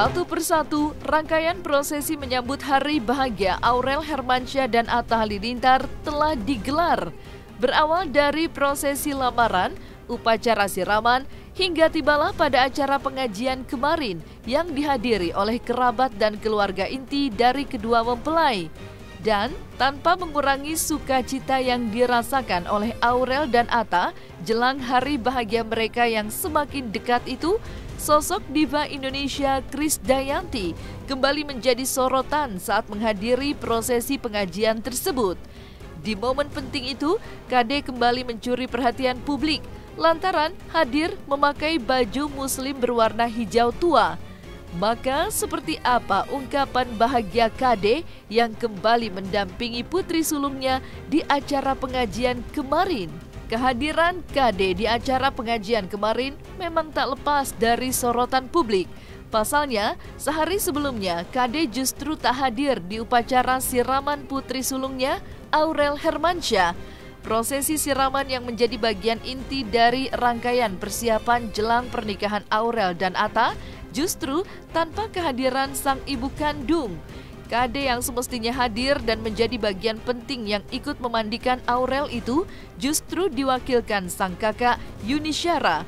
Satu persatu, rangkaian prosesi menyambut Hari Bahagia Aurel Hermansyah dan Atta Halilintar telah digelar. Berawal dari prosesi lamaran, upacara siraman, hingga tibalah pada acara pengajian kemarin yang dihadiri oleh kerabat dan keluarga inti dari kedua mempelai. Dan tanpa mengurangi sukacita yang dirasakan oleh Aurel dan Atta jelang hari bahagia mereka yang semakin dekat itu, sosok diva Indonesia Krisdayanti kembali menjadi sorotan saat menghadiri prosesi pengajian tersebut. Di momen penting itu, KD kembali mencuri perhatian publik lantaran hadir memakai baju muslim berwarna hijau tua. Maka seperti apa ungkapan bahagia KD yang kembali mendampingi putri sulungnya di acara pengajian kemarin? Kehadiran KD di acara pengajian kemarin memang tak lepas dari sorotan publik. Pasalnya, sehari sebelumnya KD justru tak hadir di upacara siraman putri sulungnya, Aurel Hermansyah. Prosesi siraman yang menjadi bagian inti dari rangkaian persiapan jelang pernikahan Aurel dan Atta justru tanpa kehadiran sang ibu kandung. KD yang semestinya hadir dan menjadi bagian penting yang ikut memandikan Aurel itu justru diwakilkan sang kakak Yuni Syara.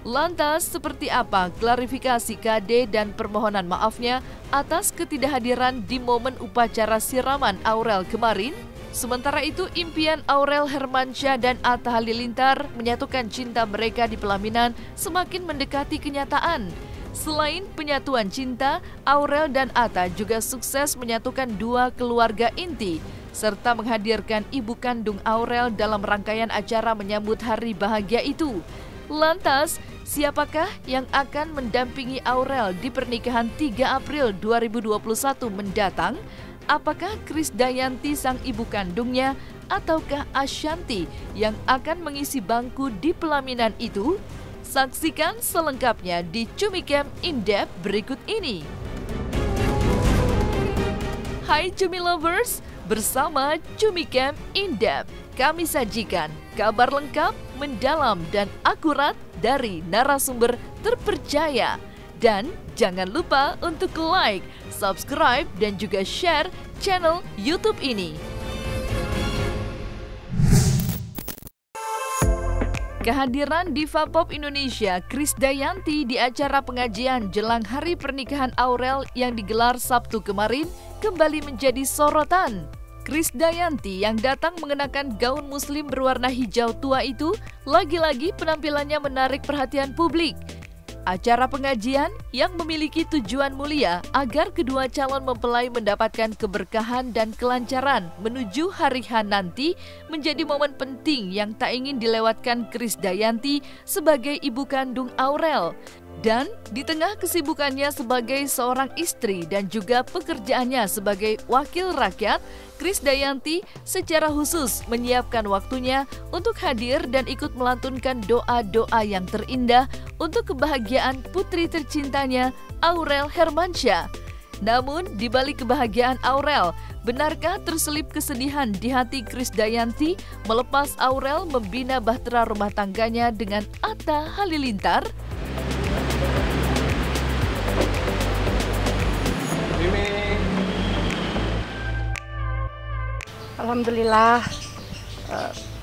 Lantas seperti apa klarifikasi KD dan permohonan maafnya atas ketidakhadiran di momen upacara siraman Aurel kemarin? Sementara itu, impian Aurel Hermansyah dan Atta Halilintar menyatukan cinta mereka di pelaminan semakin mendekati kenyataan. Selain penyatuan cinta, Aurel dan Atta juga sukses menyatukan dua keluarga inti, serta menghadirkan ibu kandung Aurel dalam rangkaian acara menyambut hari bahagia itu. Lantas, siapakah yang akan mendampingi Aurel di pernikahan 3 April 2021 mendatang? Apakah Krisdayanti sang ibu kandungnya ataukah Ashanti yang akan mengisi bangku di pelaminan itu? Saksikan selengkapnya di Cumicam In-Depth berikut ini. Hai Cumi Lovers, bersama Cumicam In-Depth kami sajikan kabar lengkap, mendalam dan akurat dari narasumber terpercaya. Dan jangan lupa untuk like, subscribe, dan juga share channel YouTube ini. Kehadiran diva pop Indonesia Krisdayanti di acara pengajian jelang hari pernikahan Aurel yang digelar Sabtu kemarin kembali menjadi sorotan. Krisdayanti yang datang mengenakan gaun muslim berwarna hijau tua itu lagi-lagi penampilannya menarik perhatian publik. Acara pengajian yang memiliki tujuan mulia agar kedua calon mempelai mendapatkan keberkahan dan kelancaran menuju hari H nanti menjadi momen penting yang tak ingin dilewatkan Krisdayanti sebagai ibu kandung Aurel. Dan di tengah kesibukannya sebagai seorang istri dan juga pekerjaannya sebagai wakil rakyat, Krisdayanti secara khusus menyiapkan waktunya untuk hadir dan ikut melantunkan doa-doa yang terindah untuk kebahagiaan putri tercintanya Aurel Hermansyah. Namun di balik kebahagiaan Aurel, benarkah terselip kesedihan di hati Krisdayanti melepas Aurel membina bahtera rumah tangganya dengan Atta Halilintar? Alhamdulillah,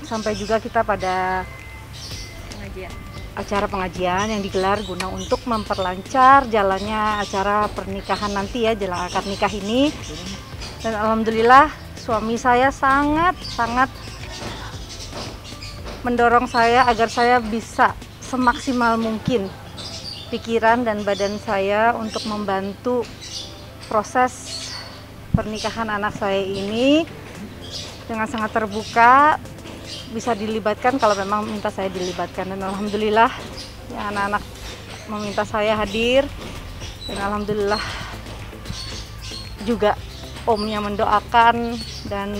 sampai juga kita pada acara pengajian yang digelar guna untuk memperlancar jalannya acara pernikahan nanti ya, jelang akad nikah ini. Dan alhamdulillah suami saya sangat mendorong saya agar saya bisa semaksimal mungkin pikiran dan badan saya untuk membantu proses pernikahan anak saya ini dengan sangat terbuka, bisa dilibatkan kalau memang minta saya dilibatkan. Dan alhamdulillah ya, anak-anak meminta saya hadir, dan alhamdulillah juga omnya mendoakan dan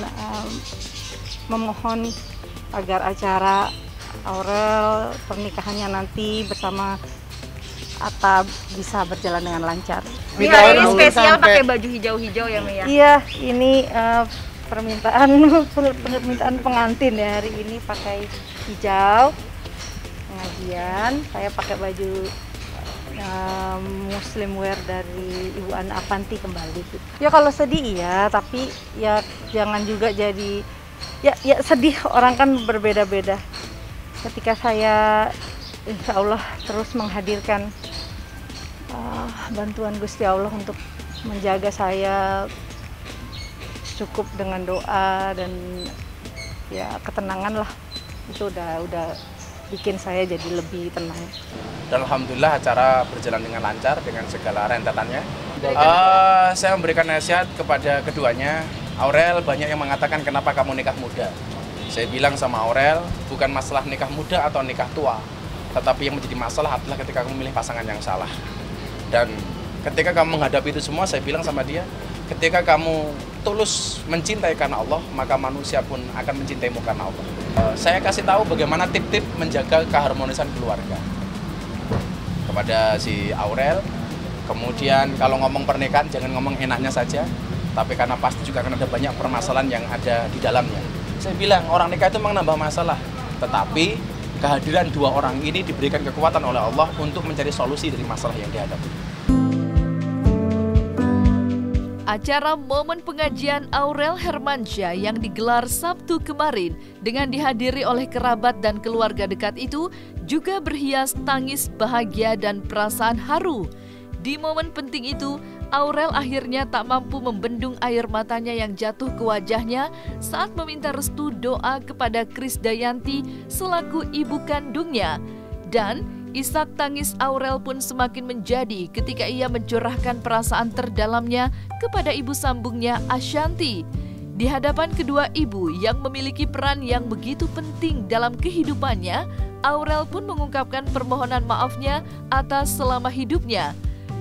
memohon agar acara Aurel pernikahannya nanti bersama Atta bisa berjalan dengan lancar. Ini hari ini spesial pakai baju hijau-hijau ya, Mia? Iya, ini permintaan pengantin ya, hari ini pakai hijau pengajian. Saya pakai baju Muslim wear dari Ibu Ana Avanti kembali. Ya kalau sedih iya, tapi ya jangan juga jadi ya sedih, orang kan berbeda-beda. Ketika saya insya Allah terus menghadirkan bantuan Gusti Allah untuk menjaga saya cukup dengan doa dan ya ketenangan lah, itu udah bikin saya jadi lebih tenang. Dan alhamdulillah acara berjalan dengan lancar dengan segala rentetannya. Saya memberikan nasihat kepada keduanya. Aurel, banyak yang mengatakan kenapa kamu nikah muda. Saya bilang sama Aurel, bukan masalah nikah muda atau nikah tua, tetapi yang menjadi masalah adalah ketika kamu memilih pasangan yang salah. Dan ketika kamu menghadapi itu semua, saya bilang sama dia, ketika kamu tulus mencintai karena Allah, maka manusia pun akan mencintaimu karena Allah. Saya kasih tahu bagaimana tip-tip menjaga keharmonisan keluarga kepada si Aurel. Kemudian kalau ngomong pernikahan jangan ngomong enaknya saja, tapi karena pasti juga akan ada banyak permasalahan yang ada di dalamnya. Saya bilang orang nikah itu memang nambah masalah, tetapi kehadiran dua orang ini diberikan kekuatan oleh Allah untuk mencari solusi dari masalah yang dihadapi. Acara momen pengajian Aurel Hermansyah yang digelar Sabtu kemarin dengan dihadiri oleh kerabat dan keluarga dekat itu juga berhias tangis bahagia dan perasaan haru. Di momen penting itu, Aurel akhirnya tak mampu membendung air matanya yang jatuh ke wajahnya saat meminta restu doa kepada Krisdayanti selaku ibu kandungnya. Dan isak tangis Aurel pun semakin menjadi ketika ia mencurahkan perasaan terdalamnya kepada ibu sambungnya Ashanti. Di hadapan kedua ibu yang memiliki peran yang begitu penting dalam kehidupannya, Aurel pun mengungkapkan permohonan maafnya atas selama hidupnya.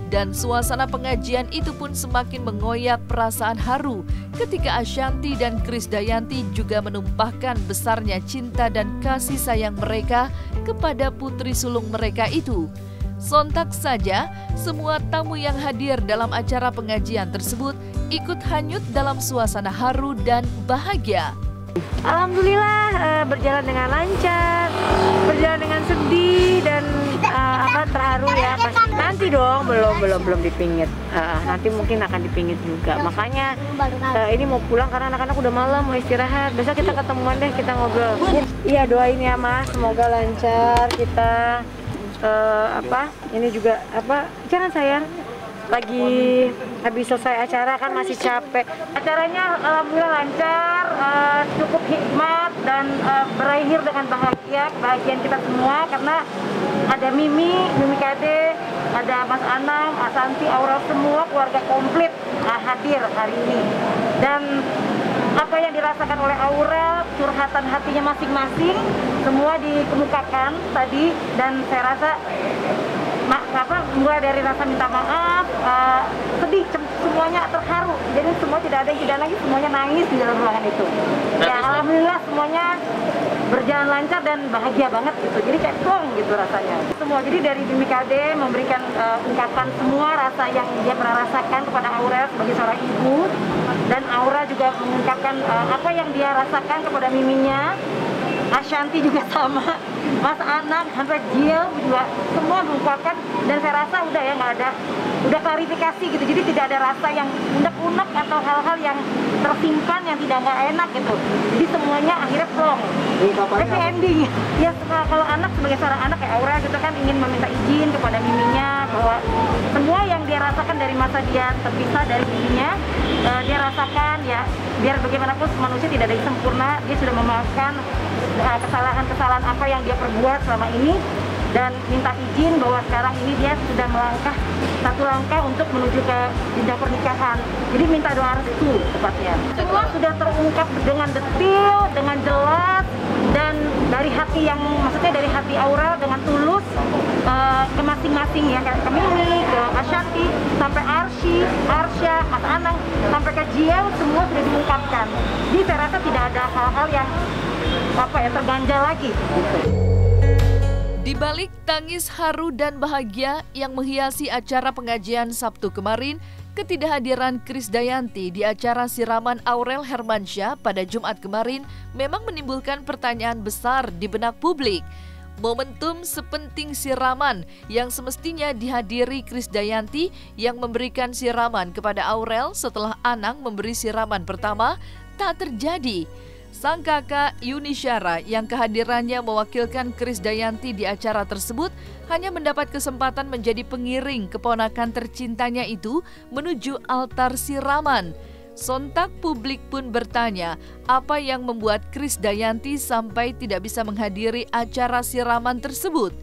Dan suasana pengajian itu pun semakin mengoyak perasaan haru ketika Ashanti dan Krisdayanti juga menumpahkan besarnya cinta dan kasih sayang mereka kepada putri sulung mereka itu. Sontak saja, semua tamu yang hadir dalam acara pengajian tersebut ikut hanyut dalam suasana haru dan bahagia. Alhamdulillah berjalan dengan lancar, berjalan dengan sedih dan terharu ya. Nanti dong belum dipingit. Nanti mungkin akan dipingit juga. Makanya ini mau pulang karena anak-anak udah malam mau istirahat. Besok kita ketemuan deh, kita ngobrol. Iya doain ya Mas, semoga lancar kita ini juga jangan sayang. Lagi habis selesai acara kan masih capek. Acaranya alhamdulillah lancar, cukup hikmat dan berakhir dengan bahagia, kebahagiaan kita semua karena ada Mimi Kade, ada Mas Anang, Asanti, Aurel, semua keluarga komplit hadir hari ini. Dan apa yang dirasakan oleh Aurel, curhatan hatinya masing-masing, semua dikemukakan tadi dan saya rasa mulai dari rasa minta maaf, sedih, semuanya terharu. Jadi semua tidak ada yang tidak nangis, semuanya nangis di dalam ruangan itu. Ya alhamdulillah semuanya berjalan lancar dan bahagia banget gitu. Jadi kayak plong gitu rasanya. Semua jadi dari Mimi Kade memberikan ungkapan semua rasa yang dia pernah rasakan kepada Aurel sebagai seorang ibu, dan Aurel juga mengungkapkan apa yang dia rasakan kepada miminya. Ashanti juga sama, Mas Anang sampai Jiel juga semua mengungkapkan, dan saya rasa udah ya udah klarifikasi gitu, jadi tidak ada rasa yang unek-unek atau hal-hal yang tersimpan yang nggak enak gitu, jadi semuanya akhirnya plong, happy ending. Ya kalau anak sebagai seorang anak kayak Aurel gitu kan ingin meminta izin kepada miminya bahwa semua yang dia rasakan dari masa dia terpisah dari miminya, dia rasakan ya, biar bagaimanapun manusia tidak ada yang sempurna, dia sudah memaafkan kesalahan-kesalahan apa yang dia perbuat selama ini dan minta izin bahwa sekarang ini dia sudah melangkah satu langkah untuk menuju ke jenjang pernikahan. Jadi minta doa restu tepatnya. Semua sudah terungkap dengan detil, dengan jelas, dan dari hati yang maksudnya dari hati Aurel dengan tulus ke masing-masing ya, ke Mimi, ke Ashanti, sampai Arsya, Mas Anang, sampai ke Jiel, semua sudah diungkapkan. Jadi saya rasa tidak ada hal-hal yang terganjal lagi. Di balik tangis haru dan bahagia yang menghiasi acara pengajian Sabtu kemarin, ketidakhadiran Krisdayanti di acara siraman Aurel Hermansyah pada Jumat kemarin memang menimbulkan pertanyaan besar di benak publik. Momentum sepenting siraman yang semestinya dihadiri Krisdayanti yang memberikan siraman kepada Aurel setelah Anang memberi siraman pertama tak terjadi. Sang kakak Yuni Syara yang kehadirannya mewakilkan Krisdayanti di acara tersebut hanya mendapat kesempatan menjadi pengiring keponakan tercintanya itu menuju altar siraman. Sontak publik pun bertanya apa yang membuat Krisdayanti sampai tidak bisa menghadiri acara siraman tersebut.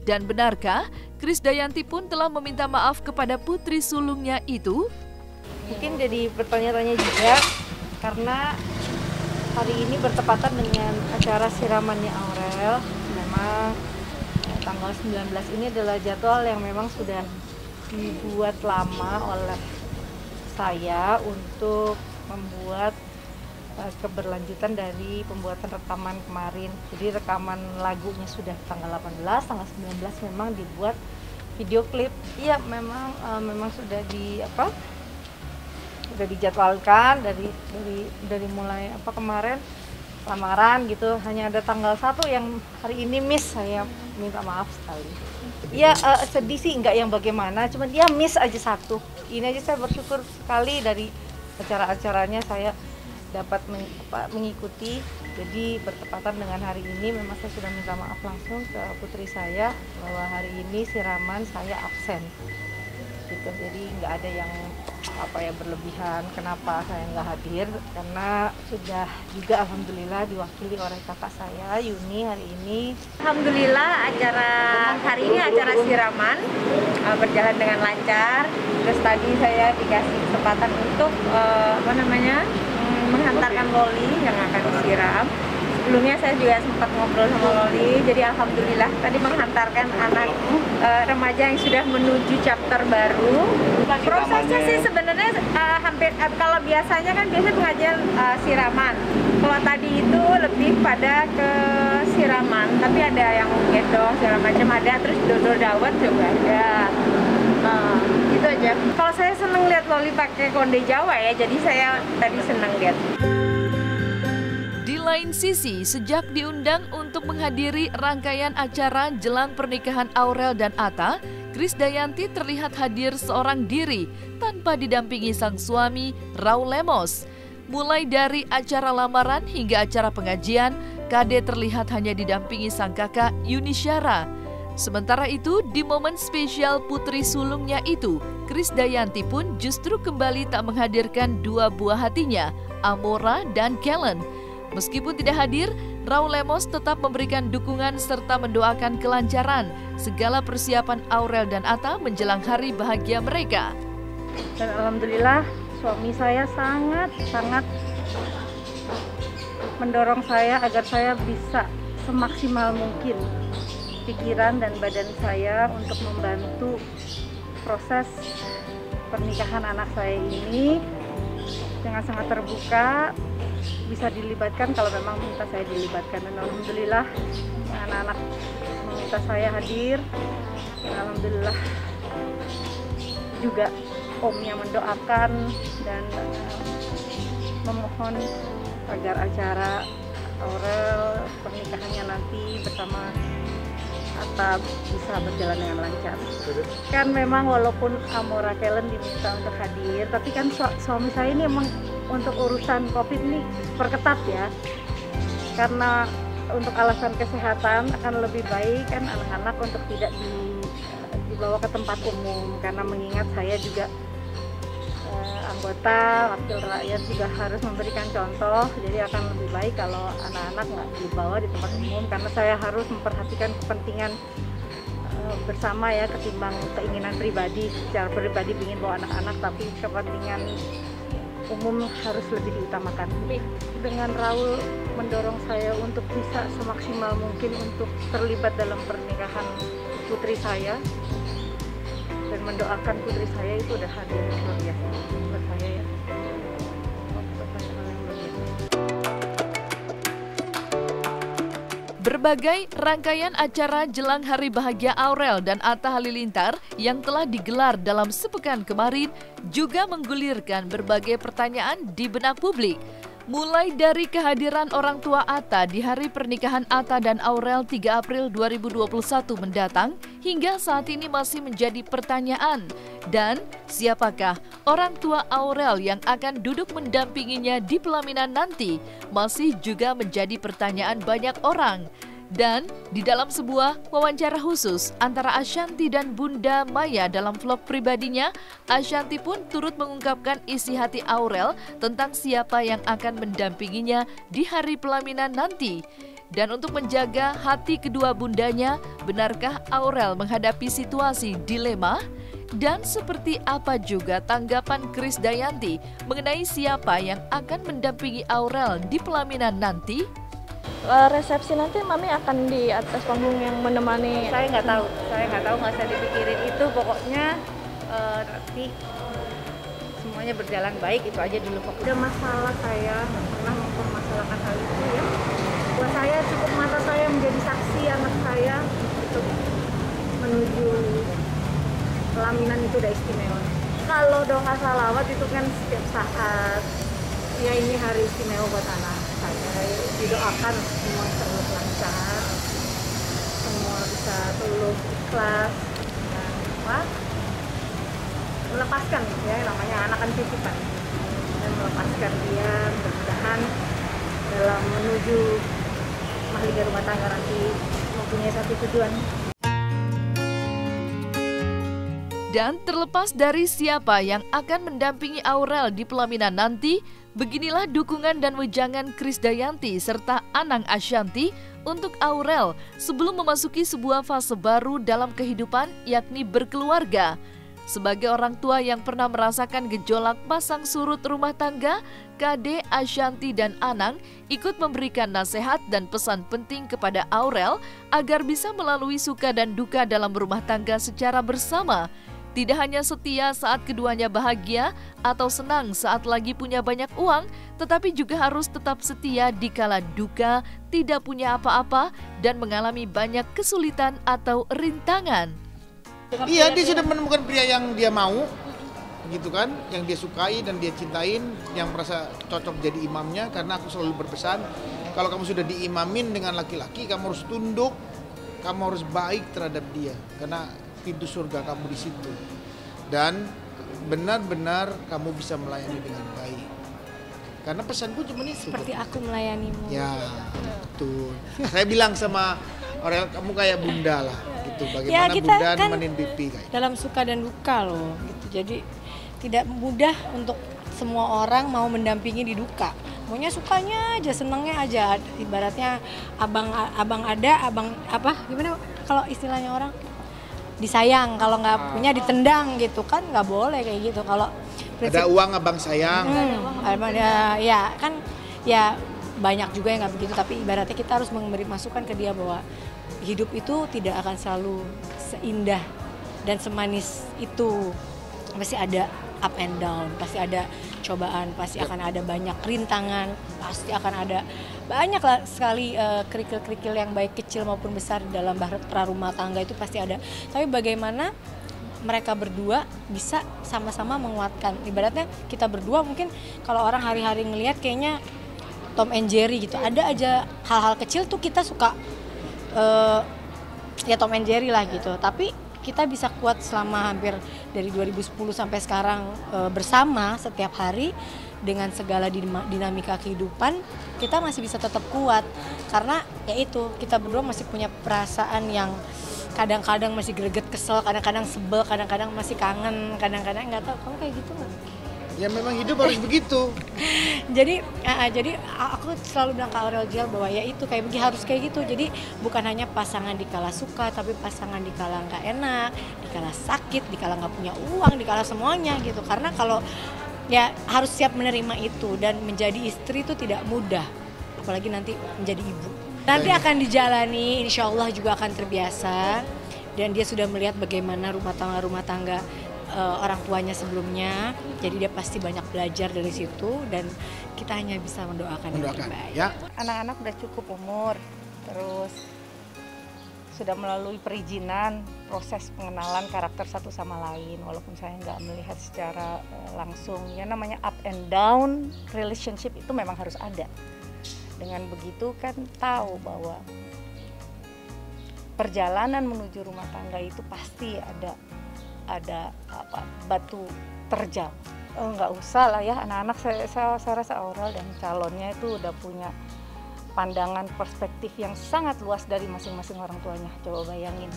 Dan benarkah Krisdayanti pun telah meminta maaf kepada putri sulungnya itu? Mungkin jadi bertanya-tanya juga karena hari ini bertepatan dengan acara siramannya Aurel. Memang tanggal 19 ini adalah jadwal yang memang sudah dibuat lama oleh saya untuk membuat keberlanjutan dari pembuatan rekaman kemarin. Jadi rekaman lagunya sudah tanggal 18, tanggal 19 memang dibuat video klip. Iya, memang sudah sudah dijadwalkan dari mulai kemarin lamaran gitu. Hanya ada tanggal 1 yang hari ini miss, saya minta maaf sekali. Ya sedih sih enggak yang bagaimana, cuman dia miss aja satu. Ini aja saya bersyukur sekali dari acara-acaranya saya dapat mengikuti. Jadi bertepatan dengan hari ini memang saya sudah minta maaf langsung ke putri saya bahwa hari ini siraman saya absen. Gitu. Jadi nggak ada yang berlebihan kenapa saya nggak hadir, karena sudah juga alhamdulillah diwakili oleh kakak saya Yuni hari ini. Alhamdulillah acara hari ini acara siraman berjalan dengan lancar. Terus tadi saya dikasih kesempatan untuk menghantarkan Loli yang akan disiram. Sebelumnya saya juga sempat ngobrol sama Loli, jadi alhamdulillah tadi menghantarkan anak remaja yang sudah menuju chapter baru. Prosesnya sih sebenarnya hampir kalau biasanya kan pengajian siraman. Kalau tadi itu lebih pada ke siraman, tapi ada yang gendong segala macam ada, terus dodol dawet juga ada. Gitu aja. Kalau saya seneng lihat Loli pakai konde Jawa ya, jadi saya tadi seneng lihat. Di lain sisi, sejak diundang untuk menghadiri rangkaian acara jelang pernikahan Aurel dan Atta, Krisdayanti terlihat hadir seorang diri tanpa didampingi sang suami, Raul Lemos. Mulai dari acara lamaran hingga acara pengajian, Kade terlihat hanya didampingi sang kakak Yuni Syara. Sementara itu, di momen spesial putri sulungnya itu, Krisdayanti pun justru kembali tak menghadirkan dua buah hatinya, Amora dan Kellen. Meskipun tidak hadir, Raul Lemos tetap memberikan dukungan serta mendoakan kelancaran segala persiapan Aurel dan Atta menjelang hari bahagia mereka. Dan alhamdulillah suami saya sangat mendorong saya agar saya bisa semaksimal mungkin pikiran dan badan saya untuk membantu proses pernikahan anak saya ini dengan sangat terbuka, bisa dilibatkan kalau memang minta saya dilibatkan. Dan alhamdulillah anak-anak meminta saya hadir, dan alhamdulillah juga omnya mendoakan dan memohon agar acara Aurel pernikahannya nanti bersama Atta bisa berjalan dengan lancar. Kan memang walaupun Amora Kellen diminta untuk hadir, tapi kan suami saya ini emang untuk urusan COVID ini perketat ya. Karena untuk alasan kesehatan akan lebih baik kan anak-anak untuk tidak dibawa ke tempat umum, karena mengingat saya juga anggota wakil rakyat juga harus memberikan contoh, jadi akan lebih baik kalau anak-anak nggak dibawa di tempat umum, karena saya harus memperhatikan kepentingan bersama ya, ketimbang keinginan pribadi. Secara pribadi ingin bawa anak-anak, tapi kepentingan umum harus lebih diutamakan. Dengan Raul mendorong saya untuk bisa semaksimal mungkin untuk terlibat dalam pernikahan putri saya dan mendoakan putri saya, itu udah hal yang luar biasa buat saya ya. Berbagai rangkaian acara jelang hari bahagia Aurel dan Atta Halilintar yang telah digelar dalam sepekan kemarin juga menggulirkan berbagai pertanyaan di benak publik. Mulai dari kehadiran orang tua Atta di hari pernikahan Atta dan Aurel 3 April 2021 mendatang, hingga saat ini masih menjadi pertanyaan. Dan siapakah orang tua Aurel yang akan duduk mendampinginya di pelaminan nanti, masih juga menjadi pertanyaan banyak orang. Dan di dalam sebuah wawancara khusus antara Ashanty dan Bunda Maya dalam vlog pribadinya, Ashanty pun turut mengungkapkan isi hati Aurel tentang siapa yang akan mendampinginya di hari pelaminan nanti. Dan untuk menjaga hati kedua bundanya, benarkah Aurel menghadapi situasi dilema? Dan seperti apa juga tanggapan Krisdayanti mengenai siapa yang akan mendampingi Aurel di pelaminan nanti? Resepsi nanti Mami akan di atas panggung yang menemani. Saya nggak tahu, nggak usah dipikirin itu. Pokoknya nanti semuanya berjalan baik, itu aja dulu. Udah masalah saya nggak pernah mempermasalahkan hal itu ya. Buat saya cukup mata saya menjadi saksi anak saya untuk menuju pelaminan itu udah istimewa. Kalau doa salawat itu kan setiap saat. Ya ini hari istimewa buat anak saya. Didoakan semua terus lancar, semua bisa tulus ikhlas, dan melepaskan ya, namanya anak kan titipan, dan melepaskan dia, mudah-mudahan dalam menuju mahligai rumah tangga nanti mempunyai satu tujuan. Dan terlepas dari siapa yang akan mendampingi Aurel di pelaminan nanti, beginilah dukungan dan wejangan Krisdayanti serta Anang Ashanty untuk Aurel sebelum memasuki sebuah fase baru dalam kehidupan, yakni berkeluarga. Sebagai orang tua yang pernah merasakan gejolak pasang surut rumah tangga, Kade, Ashanty, dan Anang ikut memberikan nasihat dan pesan penting kepada Aurel agar bisa melalui suka dan duka dalam rumah tangga secara bersama. Tidak hanya setia saat keduanya bahagia atau senang saat lagi punya banyak uang, tetapi juga harus tetap setia di kala duka, tidak punya apa-apa, dan mengalami banyak kesulitan atau rintangan. Iya, dia sudah menemukan pria yang dia mau, gitu kan, yang dia sukai dan dia cintain, yang merasa cocok jadi imamnya. Karena aku selalu berpesan, kalau kamu sudah diimamin dengan laki-laki, kamu harus tunduk, kamu harus baik terhadap dia, karena pintu surga kamu di situ, dan benar-benar kamu bisa melayani dengan baik. Karena pesanku cuma itu. Seperti aku melayanimu. Ya, betul. Saya bilang sama Aurel, kamu kayak bunda lah, gitu. Bagaimana Ya, kita bunda kan nemenin pipi kayak. dalam suka dan duka loh, gitu. Jadi tidak mudah untuk semua orang mau mendampingi di duka. Maunya sukanya aja, senengnya aja. Ibaratnya abang ada, abang apa? Gimana kalau istilahnya orang? Disayang, kalau nggak punya ditendang gitu kan, nggak boleh kayak gitu. Kalau Ada uang abang sayang. Ya kan, ya banyak juga yang nggak begitu. Tapi ibaratnya kita harus memberi masukan ke dia bahwa hidup itu tidak akan selalu seindah dan semanis itu. Pasti ada up and down, pasti ada cobaan, pasti akan ada banyak rintangan, pasti akan ada banyak sekali kerikil-kerikil yang baik kecil maupun besar dalam rumah tangga itu pasti ada. Tapi bagaimana mereka berdua bisa sama-sama menguatkan. Ibaratnya kita berdua mungkin kalau orang hari-hari ngelihat kayaknya Tom and Jerry gitu. Ada aja hal-hal kecil tuh kita suka ya Tom and Jerry lah gitu. Tapi kita bisa kuat selama hampir dari 2010 sampai sekarang bersama setiap hari dengan segala dinamika kehidupan, kita masih bisa tetap kuat karena ya itu, kita berdua masih punya perasaan yang kadang-kadang masih greget, kesel, kadang-kadang sebel, kadang-kadang masih kangen, kadang-kadang nggak tahu. Kamu kayak gitu nggak? Ya memang hidup harus begitu. Jadi aku selalu bilang ke Aurel Jial bahwa ya itu kayak begitu, harus kayak gitu. Jadi bukan hanya pasangan dikala suka, tapi pasangan dikala nggak enak, dikala sakit, dikala nggak punya uang, dikala semuanya gitu. Karena kalau ya harus siap menerima itu, dan menjadi istri itu tidak mudah, apalagi nanti menjadi ibu. Nanti akan dijalani, insya Allah juga akan terbiasa, dan dia sudah melihat bagaimana rumah tangga orang tuanya sebelumnya, jadi dia pasti banyak belajar dari situ, dan kita hanya bisa mendoakan yang terbaik. Ya. Anak-anak udah cukup umur, terus sudah melalui perizinan, proses pengenalan karakter satu sama lain, walaupun saya nggak melihat secara langsung. Ya namanya up and down relationship itu memang harus ada. Dengan begitu kan tahu bahwa perjalanan menuju rumah tangga itu pasti ada batu terjal. Nggak usah lah ya, anak-anak saya rasa Aurel dan calonnya itu udah punya pandangan perspektif yang sangat luas dari masing-masing orang tuanya. Coba bayangin,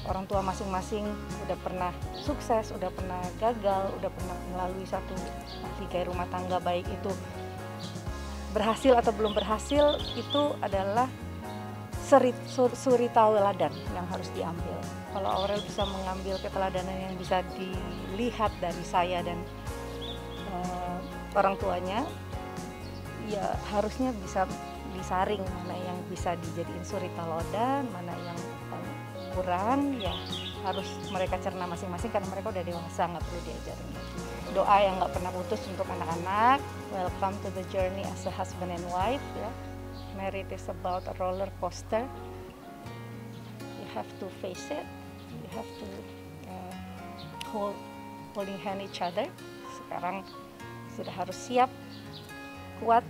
orang tua masing-masing udah pernah sukses, udah pernah gagal, udah pernah melalui satu nafligai rumah tangga, baik itu berhasil atau belum berhasil, itu adalah suri tauladan yang harus diambil. Kalau Aurel bisa mengambil keteladanan yang bisa dilihat dari saya dan orang tuanya, ya harusnya bisa disaring mana yang bisa dijadiin suri tauladan, mana yang kurang, ya harus mereka cerna masing-masing karena mereka udah dewasa, nggak perlu diajarin. Doa yang nggak pernah putus untuk anak-anak. Welcome to the journey as a husband and wife. Ya, marriage is about a roller coaster. You have to face it. You have to holding hand each other. Sekarang sudah harus siap, kuat,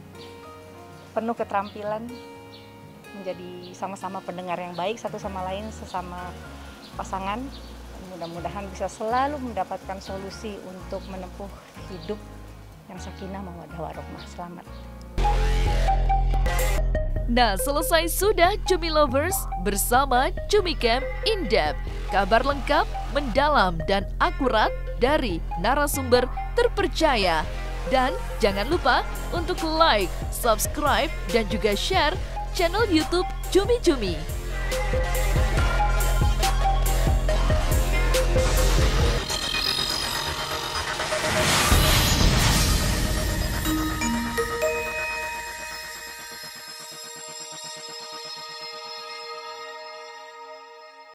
penuh keterampilan, menjadi sama-sama pendengar yang baik satu sama lain, sesama pasangan. Mudah-mudahan bisa selalu mendapatkan solusi untuk menempuh hidup yang sakinah mawaddah warahmah. Selamat. Nah, selesai sudah Cumi Lovers bersama Cumi Camp In-Depth. Kabar lengkap, mendalam, dan akurat dari narasumber terpercaya. Dan jangan lupa untuk like, subscribe, dan juga share channel YouTube Cumi Cumi.